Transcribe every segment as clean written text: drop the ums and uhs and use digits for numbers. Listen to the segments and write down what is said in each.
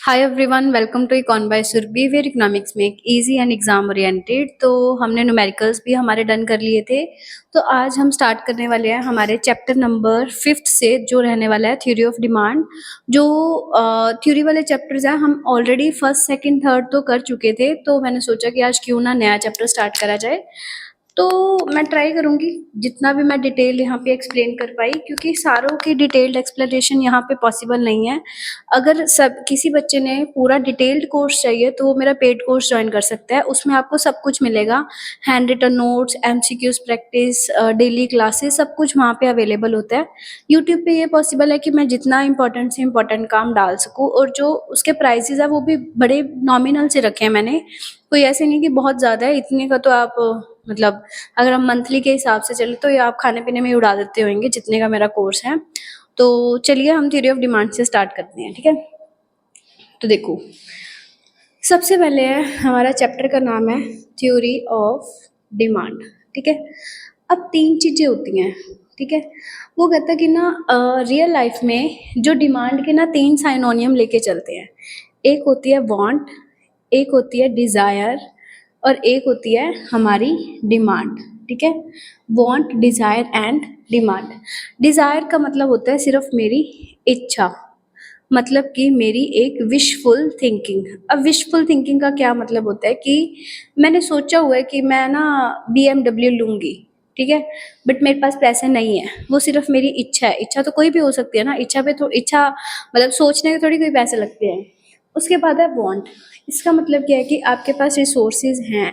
Hi everyone, welcome to econ by Surabhi where economics में एक easy and exam oriented. तो हमने न्यूमेरिकल्स भी हमारे डन कर लिए थे। तो आज हम स्टार्ट करने वाले हैं हमारे चैप्टर नंबर 5 से, जो रहने वाला है थ्योरी ऑफ डिमांड। जो थ्योरी वाले चैप्टर्स हैं हम ऑलरेडी फर्स्ट सेकंड थर्ड तो कर चुके थे, तो मैंने सोचा कि आज क्यों ना नया चैप्टर स्टार्ट करा जाए। तो मैं ट्राई करूंगी जितना भी मैं डिटेल यहाँ पे एक्सप्लेन कर पाई, क्योंकि सारों की डिटेल्ड एक्सप्लेनेशन यहाँ पे पॉसिबल नहीं है। अगर सब किसी बच्चे ने पूरा डिटेल्ड कोर्स चाहिए तो वो मेरा पेड कोर्स ज्वाइन कर सकता है। उसमें आपको सब कुछ मिलेगा, handwritten notes, MCQs practice, daily classes, सब कुछ वहाँ पे अवेलेबल होता है। यूट्यूब पे ये पॉसिबल है कि मैं जितना इंपॉर्टेंट से इंपॉर्टेंट काम डाल सकूँ, और जो उसके प्राइसेस है वो भी बड़े नॉमिनल से रखे हैं मैंने। कोई ऐसे नहीं कि बहुत ज़्यादा है, इतने का तो आप मतलब अगर हम मंथली के हिसाब से चले तो ये आप खाने पीने में ही उड़ा देते होंगे जितने का मेरा कोर्स है। तो चलिए हम थ्योरी ऑफ डिमांड से स्टार्ट करते हैं, ठीक है। तो देखो, सबसे पहले है हमारा चैप्टर का नाम है थ्योरी ऑफ डिमांड, ठीक है। अब तीन चीज़ें होती हैं, ठीक है। वो कहता है कि ना रियल लाइफ में जो डिमांड के ना तीन साइनोनियम लेके चलते हैं। एक होती है वांट, एक होती है डिज़ायर, और एक होती है हमारी डिमांड, ठीक है। Want, desire and demand. Desire का मतलब होता है सिर्फ मेरी इच्छा, मतलब कि मेरी एक विशफुल थिंकिंग। अब विशफुल थिंकिंग का क्या मतलब होता है कि मैंने सोचा हुआ है कि मैं ना BMW लूँगी, ठीक है, बट मेरे पास पैसे नहीं है। वो सिर्फ मेरी इच्छा है। इच्छा तो कोई भी हो सकती है ना, इच्छा पे तो इच्छा मतलब सोचने के थोड़ी कोई पैसे लगते हैं। उसके बाद है वांट। इसका मतलब क्या है कि आपके पास रिसोर्सेज हैं,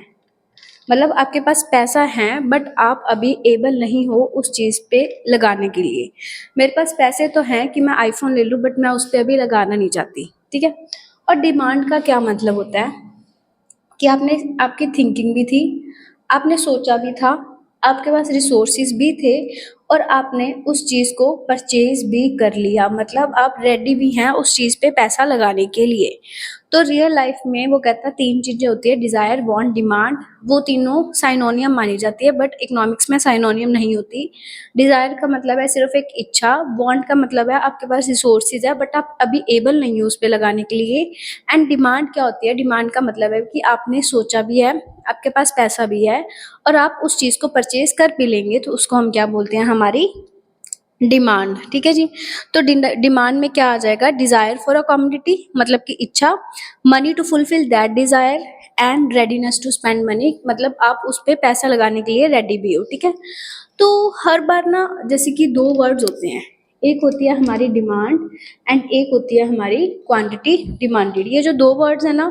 मतलब आपके पास पैसा है बट आप अभी एबल नहीं हो उस चीज़ पे लगाने के लिए। मेरे पास पैसे तो हैं कि मैं आईफोन ले लूँ, बट मैं उस पर अभी लगाना नहीं चाहती, ठीक है। और डिमांड का क्या मतलब होता है कि आपकी थिंकिंग भी थी, आपने सोचा भी था, आपके पास रिसोर्सेज भी थे, और आपने उस चीज़ को परचेज भी कर लिया, मतलब आप रेडी भी हैं उस चीज़ पे पैसा लगाने के लिए। तो रियल लाइफ में वो कहता है तीन चीज़ें होती है, डिज़ायर, वांट, डिमांड। वो तीनों साइनोनियम मानी जाती है, बट इकोनॉमिक्स में साइनोनियम नहीं होती। डिज़ायर का मतलब है सिर्फ एक इच्छा, वांट का मतलब है आपके पास रिसोर्सेज है बट आप अभी एबल नहीं हो उस पर लगाने के लिए। एंड डिमांड क्या होती है, डिमांड का मतलब है कि आपने सोचा भी है, आपके पास पैसा भी है, और आप उस चीज़ को परचेज कर भी लेंगे, तो उसको हम क्या बोलते हैं, हमारी डिमांड, ठीक है जी। तो डिमांड में क्या आ जाएगा, डिजायर फॉर अ कमोडिटी, मतलब कि इच्छा, money to fulfil that desire, and readiness to spend money, मतलब आप उस पर पैसा लगाने के लिए रेडी भी हो, ठीक है। तो हर बार ना जैसे कि दो वर्ड्स होते हैं, एक होती है हमारी डिमांड एंड एक होती है हमारी क्वांटिटी डिमांडेड। ये जो दो वर्ड्स है ना,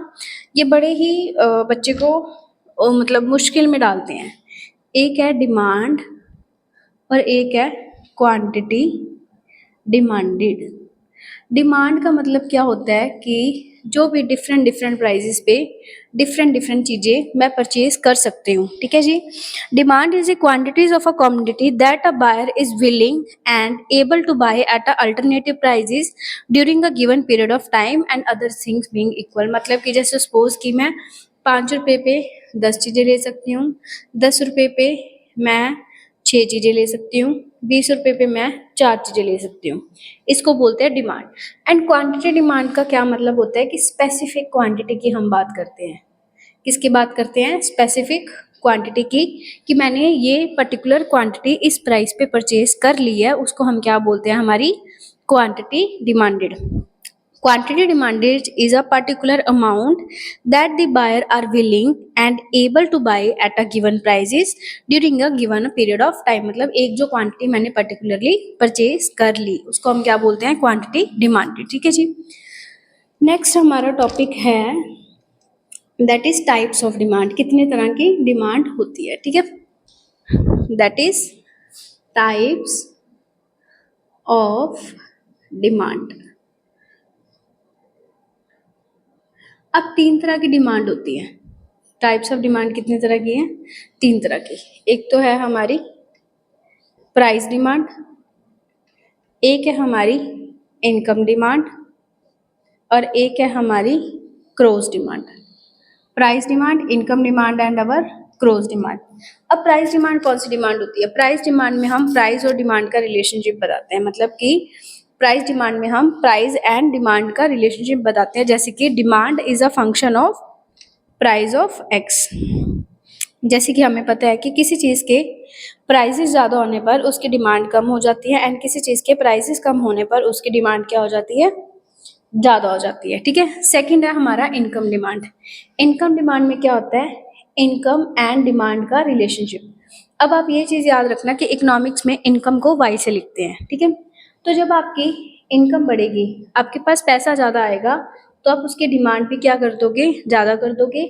ये बड़े ही बच्चे को मतलब मुश्किल में डालते हैं। एक है डिमांड और एक है क्वांटिटी डिमांडेड। डिमांड का मतलब क्या होता है कि जो भी डिफरेंट डिफरेंट प्राइजेस पे डिफरेंट डिफरेंट चीज़ें मैं परचेज कर सकती हूँ, ठीक है जी। Demand is a quantities of a commodity that a buyer is willing and able to buy at a alternative prices during a given period of time and other things being equal. मतलब कि जैसे suppose कि मैं 5 रुपये पे 10 चीज़ें ले सकती हूँ, 10 रुपये पे मैं 6 चीज़ें ले सकती हूँ, 20 रुपये पे मैं 4 चीज़ें ले सकती हूँ। इसको बोलते हैं डिमांड। एंड क्वांटिटी डिमांड का क्या मतलब होता है कि स्पेसिफिक क्वांटिटी की हम बात करते हैं। किसकी बात करते हैं, स्पेसिफिक क्वांटिटी की, कि मैंने ये पर्टिकुलर क्वांटिटी इस प्राइस पे परचेज कर ली है, उसको हम क्या बोलते हैं, हमारी quantity demanded. Quantity demanded is a particular amount that the buyer are willing and able to buy at a given prices during a given period of time। मतलब एक जो क्वांटिटी मैंने पर्टिकुलरली परचेज कर ली उसको हम क्या बोलते हैं, क्वांटिटी डिमांडेड, ठीक है जी। नेक्स्ट हमारा टॉपिक है that is types of demand. कितने तरह की डिमांड होती है, ठीक है। That is types of demand. अब तीन तरह की डिमांड होती है। टाइप्स ऑफ डिमांड कितने तरह की हैं, तीन तरह की। एक तो है हमारी प्राइस डिमांड, एक है हमारी इनकम डिमांड, और एक है हमारी cross demand. Price demand, income demand and our cross demand. अब प्राइस डिमांड कौन सी डिमांड होती है, प्राइस डिमांड में हम प्राइस और डिमांड का रिलेशनशिप बताते हैं। मतलब कि प्राइस डिमांड में हम प्राइस एंड डिमांड का रिलेशनशिप बताते हैं, जैसे कि demand is a function of price of x. जैसे कि हमें पता है कि किसी चीज़ के प्राइसेस ज़्यादा होने पर उसकी डिमांड कम हो जाती है एंड किसी चीज़ के प्राइसेस कम होने पर उसकी डिमांड क्या हो जाती है, ज़्यादा हो जाती है। ठीक है। सेकंड है हमारा इनकम डिमांड। इनकम डिमांड में क्या होता है, इनकम एंड डिमांड का रिलेशनशिप। अब आप ये चीज़ याद रखना कि इकोनॉमिक्स में इनकम को वाई से लिखते हैं। ठीक है। तो जब आपकी इनकम बढ़ेगी, आपके पास पैसा ज़्यादा आएगा, तो आप उसकी डिमांड भी क्या कर दोगे, ज़्यादा कर दोगे।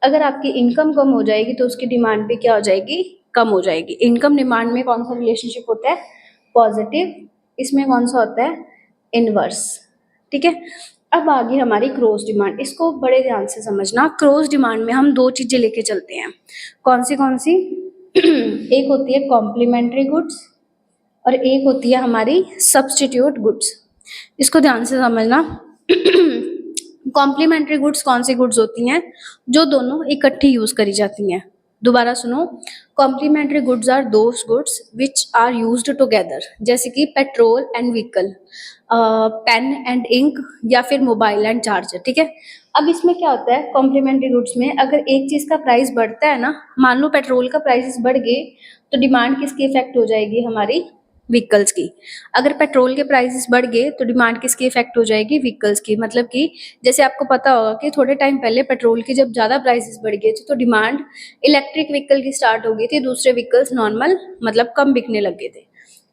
अगर आपकी इनकम कम हो जाएगी तो उसकी डिमांड भी क्या हो जाएगी, कम हो जाएगी। इनकम डिमांड में कौन सा रिलेशनशिप होता है, पॉजिटिव। इसमें कौन सा होता है, इनवर्स। ठीक है। अब आ गई हमारी क्रॉस डिमांड। इसको बड़े ध्यान से समझना। क्रॉस डिमांड में हम दो चीजें लेके चलते हैं। कौन सी एक होती है कॉम्प्लीमेंट्री गुड्स और एक होती है हमारी सब्स्टिट्यूट गुड्स। इसको ध्यान से समझना। कॉम्प्लीमेंट्री गुड्स कौन सी गुड्स होती हैं, जो दोनों इकट्ठी यूज करी जाती हैं। दोबारा सुनो, complementary goods are those goods which are used together, जैसे कि petrol and vehicle, pen and ink, या फिर मोबाइल एंड चार्जर। ठीक है। अब इसमें क्या होता है, कॉम्प्लीमेंट्री गुड्स में अगर एक चीज का प्राइस बढ़ता है ना, मान लो पेट्रोल का प्राइस बढ़ गए, तो डिमांड किसकी इफेक्ट हो जाएगी, हमारी व्हीकल्स की। अगर पेट्रोल के प्राइसेस बढ़ गए तो डिमांड किसकी इफेक्ट हो जाएगी, व्हीकल्स की। मतलब कि जैसे आपको पता होगा कि थोड़े टाइम पहले पेट्रोल की जब ज्यादा प्राइसेस बढ़ गए थे तो डिमांड इलेक्ट्रिक व्हीकल की स्टार्ट हो गई थी, दूसरे व्हीकल्स नॉर्मल मतलब कम बिकने लग गए थे।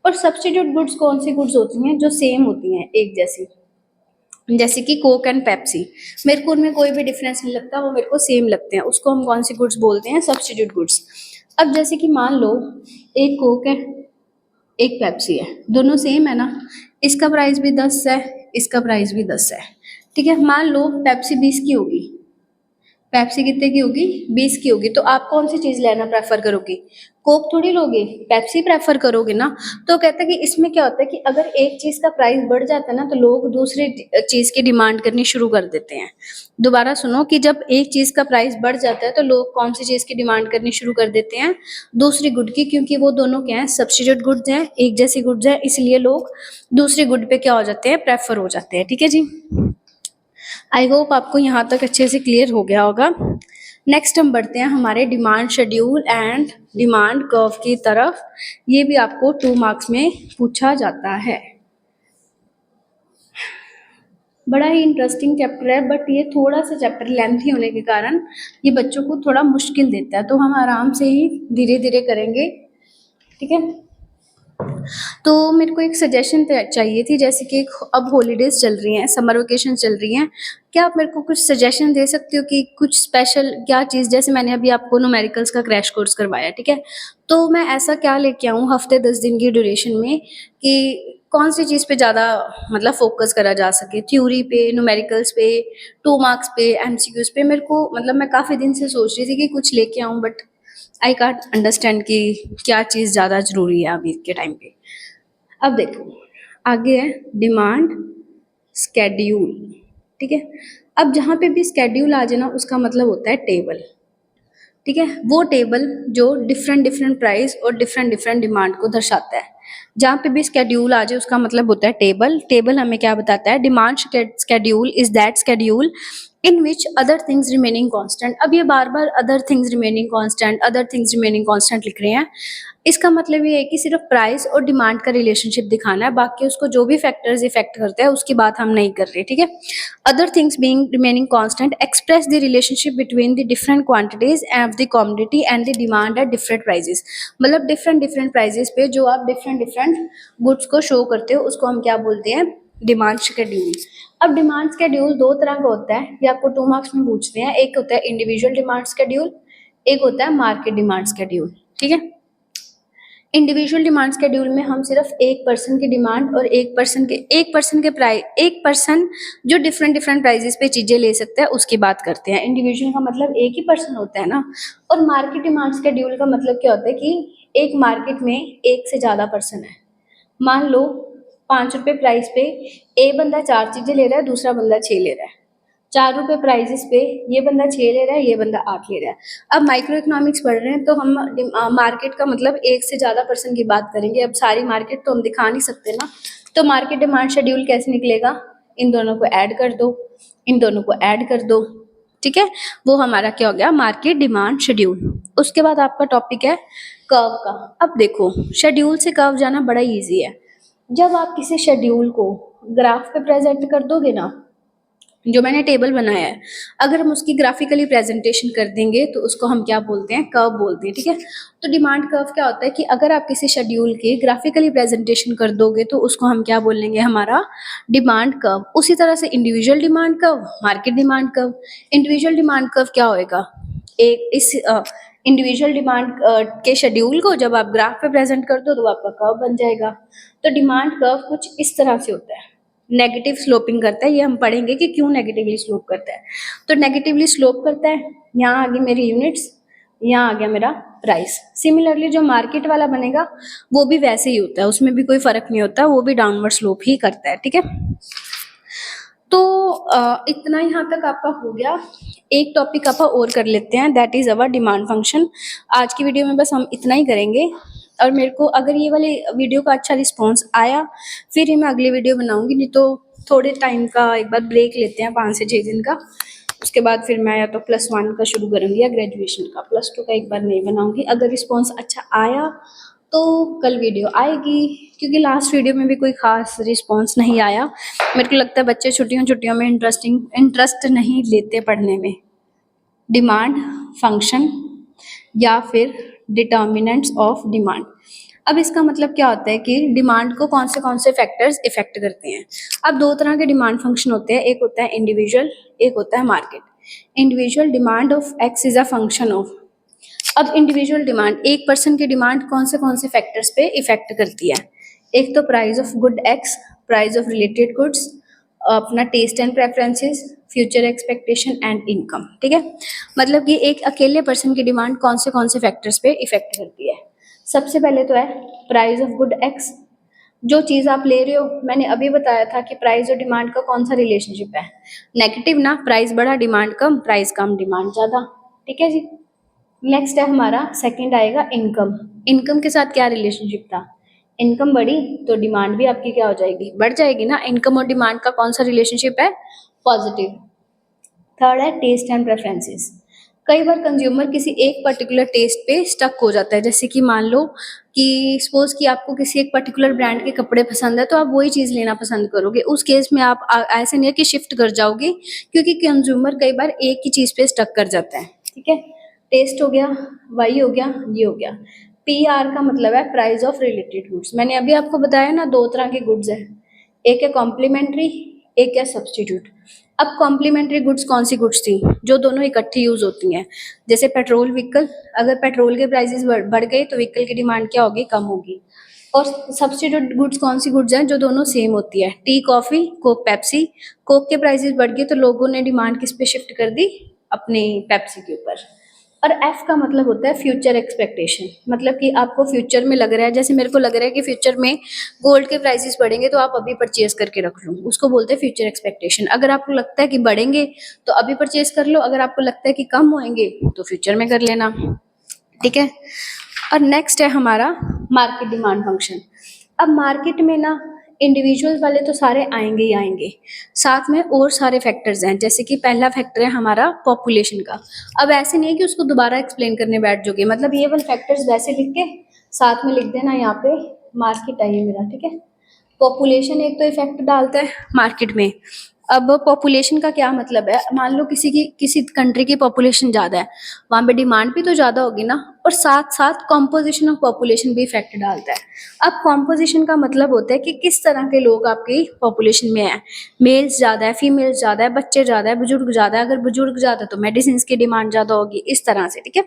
और सब्स्टिट्यूट गुड्स कौन सी गुड्स होती हैं, जो सेम होती हैं, एक जैसी, जैसे कि कोक एंड पेप्सी। मेरे को उनमें कोई भी डिफरेंस नहीं लगता, वो मेरे को सेम लगते हैं, उसको हम कौन सी गुड्स बोलते हैं, सब्स्टिट्यूट गुड्स। अब जैसे कि मान लो एक कोक है एक पेप्सी है, दोनों सेम है ना, इसका प्राइस भी 10 है, इसका प्राइस भी 10 है। ठीक है। मान लो पेप्सी 20 की होगी, पेप्सी कितने की होगी, 20 की होगी, तो आप कौन सी चीज लेना प्रेफर करोगे, कोक थोड़ी लोगे, पेप्सी प्रेफर करोगे ना। तो कहते हैं कि इसमें क्या होता है कि अगर एक चीज का प्राइस बढ़ जाता है ना, तो लोग दूसरी चीज की डिमांड करनी शुरू कर देते हैं। दोबारा सुनो कि जब एक चीज का प्राइस बढ़ जाता है तो लोग कौन सी चीज की डिमांड करनी शुरू कर देते हैं, दूसरी गुड की, क्योंकि वो दोनों क्या है, सब्स्टिट्यूट गुड्स हैं, एक जैसी गुड्स है, इसलिए लोग दूसरी गुड पे क्या हो जाते हैं, प्रेफर हो जाते हैं। ठीक है जी। आई होप आपको यहाँ तक अच्छे से क्लियर हो गया होगा। नेक्स्ट हम बढ़ते हैं हमारे demand schedule and demand curve की तरफ। ये भी आपको 2 मार्क्स में पूछा जाता है। बड़ा ही इंटरेस्टिंग चैप्टर है, बट ये थोड़ा सा चैप्टर लेंथी होने के कारण ये बच्चों को थोड़ा मुश्किल देता है, तो हम आराम से ही धीरे धीरे करेंगे। ठीक है। तो मेरे को एक सजेशन चाहिए थी, जैसे कि अब हॉलीडेज चल रही हैं, समर वेकेशन चल रही हैं, क्या आप मेरे को कुछ सजेशन दे सकते हो कि कुछ स्पेशल क्या चीज़, जैसे मैंने अभी आपको न्यूमेरिकल्स का क्रैश कोर्स करवाया, ठीक है, तो मैं ऐसा क्या लेके आऊँ हफ्ते 10 दिन की ड्यूरेशन में कि कौन सी चीज़ पे ज़्यादा मतलब फोकस करा जा सके, थ्योरी पे, न्यूमेरिकल्स पे, 2 मार्क्स पे, एमसीक्यूज पे। मेरे को मतलब मैं काफ़ी दिन से सोच रही थी कि कुछ लेके आऊँ, बट आई कांट अंडरस्टैंड कि क्या चीज़ ज़्यादा ज़रूरी है अभी के टाइम पे। अब देखो आगे है डिमांड स्केड्यूल। ठीक है। अब जहाँ पे भी स्केड्यूल आ जाए ना, उसका मतलब होता है टेबल। ठीक है। वो टेबल जो डिफरेंट डिफरेंट प्राइस और डिफरेंट डिफरेंट डिमांड को दर्शाता है। जहाँ पे भी स्केड्यूल आ जाए उसका मतलब होता है टेबल। टेबल हमें क्या बताता है, demand schedule is that schedule in which other things remaining constant. अब ये बार बार other things remaining constant, other things remaining constant लिख रहे हैं। इसका मतलब ये है कि सिर्फ प्राइस और डिमांड का रिलेशनशिप दिखाना है, बाकी उसको जो भी फैक्टर्स इफेक्ट करते हैं उसकी बात हम नहीं कर रहे। ठीक है। Other things being remaining constant express the relationship between the different quantities of the commodity and the demand at different prices. मतलब डिफरेंट डिफरेंट प्राइजेस पे जो आप डिफरेंट डिफरेंट गुड्स को शो करते हो उसको हम क्या बोलते हैं, डिमांड शेड्यूल। अब डिमांड शेड्यूल दो तरह का होता है, ये आपको 2 मार्क्स में पूछते हैं। एक होता है इंडिविजुअल डिमांड शेड्यूल, एक होता है मार्केट डिमांड शेड्यूल। ठीक है। इंडिविजुअल डिमांड शेड्यूल में हम सिर्फ एक पर्सन की डिमांड और एक पर्सन के प्राइस, एक पर्सन जो डिफरेंट डिफरेंट प्राइजेस पे चीजें ले सकते हैं उसकी बात करते हैं। इंडिविजुअल का मतलब एक ही पर्सन होता है ना। और मार्केट डिमांड शेड्यूल का मतलब क्या होता है कि एक मार्केट में एक से ज्यादा पर्सन है। मान लो 5 रुपए प्राइस पे ए बंदा 4 चीजें ले रहा है, दूसरा बंदा 6 ले रहा है। ₹4 प्राइजेस पे ये बंदा 6 ले रहा है, ये बंदा 8 ले रहा है। अब माइक्रो इकोनॉमिक्स पढ़ रहे हैं तो हम मार्केट का मतलब एक से ज़्यादा पर्सन की बात करेंगे। अब सारी मार्केट तो हम दिखा नहीं सकते ना, तो मार्केट डिमांड शेड्यूल कैसे निकलेगा? इन दोनों को ऐड कर दो, इन दोनों को ऐड कर दो, ठीक है, वो हमारा क्या हो गया? Market demand schedule. उसके बाद आपका टॉपिक है कर्व का। अब देखो, शेड्यूल से कर्व जाना बड़ा इजी है। जब आप किसी शेड्यूल को ग्राफ पे प्रेजेंट कर दोगे ना, जो मैंने टेबल बनाया है, अगर हम उसकी ग्राफिकली प्रेजेंटेशन कर देंगे तो उसको हम क्या बोलते हैं? कर्व बोलते हैं, ठीक है। तो डिमांड कर्व क्या होता है कि अगर आप किसी शेड्यूल की ग्राफिकली प्रेजेंटेशन कर दोगे तो उसको हम क्या बोलेंगे? हमारा डिमांड कर्व। उसी तरह से individual demand curve, market demand curve. Individual demand curve क्या होएगा? एक इस इंडिविजुअल डिमांड के शेड्यूल को जब आप ग्राफ पे प्रेजेंट कर दो तो आपका कर्व बन जाएगा। तो डिमांड कर्व कुछ इस तरह से होता है, नेगेटिव स्लोपिंग करता है। ये हम पढ़ेंगे कि क्यों नेगेटिवली स्लोप करता है। तो नेगेटिवली स्लोप करता है, यहाँ आ गई मेरी यूनिट्स, यहाँ आ गया मेरा प्राइस। सिमिलरली जो मार्केट वाला बनेगा वो भी वैसे ही होता है, उसमें भी कोई फर्क नहीं होता, वो भी डाउनवर्ड स्लोप ही करता है, ठीक है। तो इतना यहाँ तक आपका हो गया। एक टॉपिक आप और कर लेते हैं, that is our demand function. आज की वीडियो में बस हम इतना ही करेंगे, और मेरे को अगर ये वाले वीडियो का अच्छा रिस्पॉन्स आया फिर ही मैं अगली वीडियो बनाऊंगी, नहीं तो थोड़े टाइम का एक बार ब्रेक लेते हैं, 5 से 6 दिन का। उसके बाद फिर मैं या तो +1 का शुरू करूँगी या ग्रेजुएशन का। +2 का एक बार नहीं बनाऊंगी। अगर रिस्पॉन्स अच्छा आया तो कल वीडियो आएगी, क्योंकि लास्ट वीडियो में भी कोई खास रिस्पॉन्स नहीं आया। मेरे को लगता है बच्चे छुट्टियों में इंटरेस्ट नहीं लेते पढ़ने में। डिमांड फंक्शन या फिर डिटर्मिनेंट्स ऑफ डिमांड। अब इसका मतलब क्या होता है कि डिमांड को कौन से फैक्टर्स इफेक्ट करते हैं। अब 2 तरह के डिमांड फंक्शन होते हैं, एक होता है इंडिविजुअल, एक होता है market. Individual demand of x is a function of. अब इंडिविजुअल डिमांड, एक पर्सन की डिमांड कौन से फैक्टर्स पे इफेक्ट करती है? एक तो price of good x, price of related goods, अपना taste and preferences, future expectation and income, ठीक है। मतलब कि एक अकेले पर्सन की डिमांड कौन से फैक्टर्स पे इफेक्ट करती है? सबसे पहले तो है प्राइस ऑफ गुड एक्स। जो चीज़ आप ले रहे हो, मैंने अभी बताया था कि प्राइस और डिमांड का कौन सा रिलेशनशिप है? नेगेटिव ना, प्राइस बढ़ा डिमांड कम, प्राइस कम डिमांड ज़्यादा, ठीक है जी। नेक्स्ट है हमारा सेकंड आएगा इनकम। इनकम के साथ क्या रिलेशनशिप था? इनकम बढ़ी तो डिमांड भी आपकी क्या हो जाएगी? बढ़ जाएगी ना। इनकम और डिमांड का कौन सा रिलेशनशिप है? पॉजिटिव। थर्ड है टेस्ट एंड प्रेफरेंसेस। कई बार कंज्यूमर किसी एक पर्टिकुलर टेस्ट पे स्टक हो जाता है। जैसे कि मान लो कि सपोज कि आपको किसी एक पर्टिकुलर ब्रांड के कपड़े पसंद है तो आप वही चीज़ लेना पसंद करोगे। उस केस में आप ऐसे नहीं है कि शिफ्ट कर जाओगे, क्योंकि कंज्यूमर कई बार एक ही चीज़ पे स्टक कर जाता है, ठीक है। टेस्ट हो गया, वाई हो गया, ये हो गया। PR का मतलब है प्राइस ऑफ रिलेटेड गुड्स। मैंने अभी आपको बताया ना, 2 तरह के गुड्स है, एक है कॉम्प्लीमेंट्री, एक है सब्सटीट्यूट। अब कॉम्प्लीमेंट्री गुड्स कौन सी गुड्स थी? जो दोनों इकट्ठी यूज होती हैं। जैसे पेट्रोल व्हीकल, अगर पेट्रोल के प्राइसेस बढ़ गए तो व्हीकल की डिमांड क्या होगी? कम होगी। और सब्सटीट्यूट गुड्स कौन सी गुड्स हैं? जो दोनों सेम होती है। T, coffee, Coke, Pepsi. Coke के प्राइसेस बढ़ गए तो लोगों ने डिमांड किस पे शिफ्ट कर दी? अपनी पेप्सी के ऊपर। और एफ का मतलब होता है फ्यूचर एक्सपेक्टेशन। मतलब कि आपको फ्यूचर में लग रहा है, जैसे मेरे को लग रहा है कि फ्यूचर में गोल्ड के प्राइसेस बढ़ेंगे तो आप अभी परचेज करके रख लो, उसको बोलते हैं फ्यूचर एक्सपेक्टेशन। अगर आपको लगता है कि बढ़ेंगे तो अभी परचेज कर लो, अगर आपको लगता है कि कम होंगे तो फ्यूचर में कर लेना, ठीक है। और नेक्स्ट है हमारा मार्केट डिमांड फंक्शन। अब मार्केट में ना इंडिविजुअल्स वाले तो सारे आएंगे ही आएंगे, साथ में और सारे फैक्टर्स हैं। जैसे कि पहला फैक्टर है हमारा पॉपुलेशन का। अब ऐसे नहीं है कि उसको दोबारा एक्सप्लेन करने बैठ जाओगे, मतलब ये वाले फैक्टर्स वैसे लिख के साथ में लिख देना, यहाँ पे मार्केट आई है मेरा, ठीक है। पॉपुलेशन एक तो इफेक्ट डालता है मार्केट में। अब पॉपुलेशन का क्या मतलब है? मान लो किसी कंट्री की पॉपुलेशन ज़्यादा है, वहाँ पे डिमांड भी तो ज़्यादा होगी ना, और साथ साथ कॉम्पोजिशन ऑफ पॉपुलेशन भी इफेक्ट डालता है। अब कॉम्पोजिशन का मतलब होता है कि किस तरह के लोग आपकी पॉपुलेशन में हैं। मेल्स ज़्यादा है, फीमेल्स ज़्यादा है, बच्चे ज़्यादा है, बुजुर्ग ज़्यादा है। अगर बुजुर्ग ज़्यादा तो मेडिसिन की डिमांड ज़्यादा होगी, इस तरह से, ठीक है।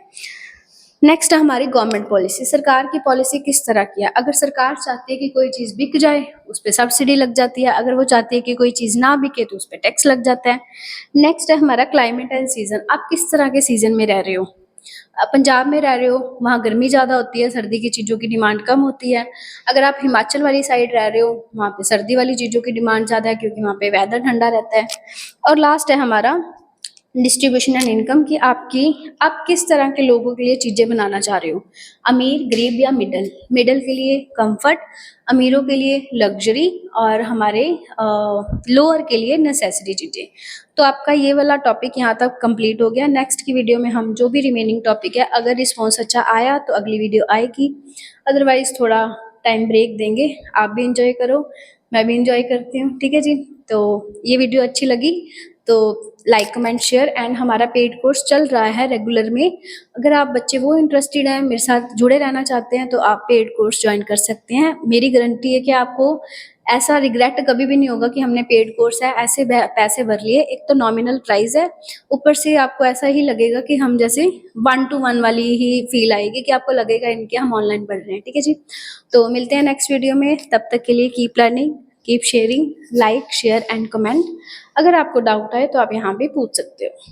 नेक्स्ट है हमारी गवर्नमेंट पॉलिसी। सरकार की पॉलिसी किस तरह की है? अगर सरकार चाहती है कि कोई चीज़ बिक जाए, उस पर सब्सिडी लग जाती है। अगर वो चाहती है कि कोई चीज़ ना बिके तो उस पर टैक्स लग जाता है। नेक्स्ट है हमारा क्लाइमेट एंड सीजन। आप किस तरह के सीजन में रह रहे हो? पंजाब में रह रहे हो, वहाँ गर्मी ज़्यादा होती है, सर्दी की चीज़ों की डिमांड कम होती है। अगर आप हिमाचल वाली साइड रह रहे हो, वहाँ पे सर्दी वाली चीज़ों की डिमांड ज़्यादा है क्योंकि वहाँ पे वेदर ठंडा रहता है। और लास्ट है हमारा डिस्ट्रीब्यूशन एंड इनकम की आप किस तरह के लोगों के लिए चीज़ें बनाना चाह रहे हो, अमीर, गरीब या मिडल। मिडल के लिए कंफर्ट, अमीरों के लिए लग्जरी और हमारे लोअर के लिए नेसेसरी चीज़ें। तो आपका ये वाला टॉपिक यहाँ तक कंप्लीट हो गया। नेक्स्ट की वीडियो में हम जो भी रिमेनिंग टॉपिक है, अगर रिस्पॉन्स अच्छा आया तो अगली वीडियो आएगी, अदरवाइज थोड़ा टाइम ब्रेक देंगे। आप भी इंजॉय करो, मैं भी इंजॉय करती हूँ, ठीक है जी। तो ये वीडियो अच्छी लगी तो लाइक कमेंट शेयर, एंड हमारा पेड कोर्स चल रहा है रेगुलर में। अगर आप बच्चे वो इंटरेस्टेड हैं, मेरे साथ जुड़े रहना चाहते हैं, तो आप पेड कोर्स ज्वाइन कर सकते हैं। मेरी गारंटी है कि आपको ऐसा रिग्रेट कभी भी नहीं होगा कि हमने पेड कोर्स है ऐसे पैसे भर लिए। एक तो नॉमिनल प्राइस है, ऊपर से आपको ऐसा ही लगेगा कि हम जैसे 1-to-1 वाली ही फील आएगी कि आपको लगेगा इनके हम ऑनलाइन पढ़ रहे हैं, ठीक है जी। तो मिलते हैं नेक्स्ट वीडियो में, तब तक के लिए keep learning, keep sharing, like share and comment. अगर आपको डाउट आए तो आप यहाँ भी पूछ सकते हो।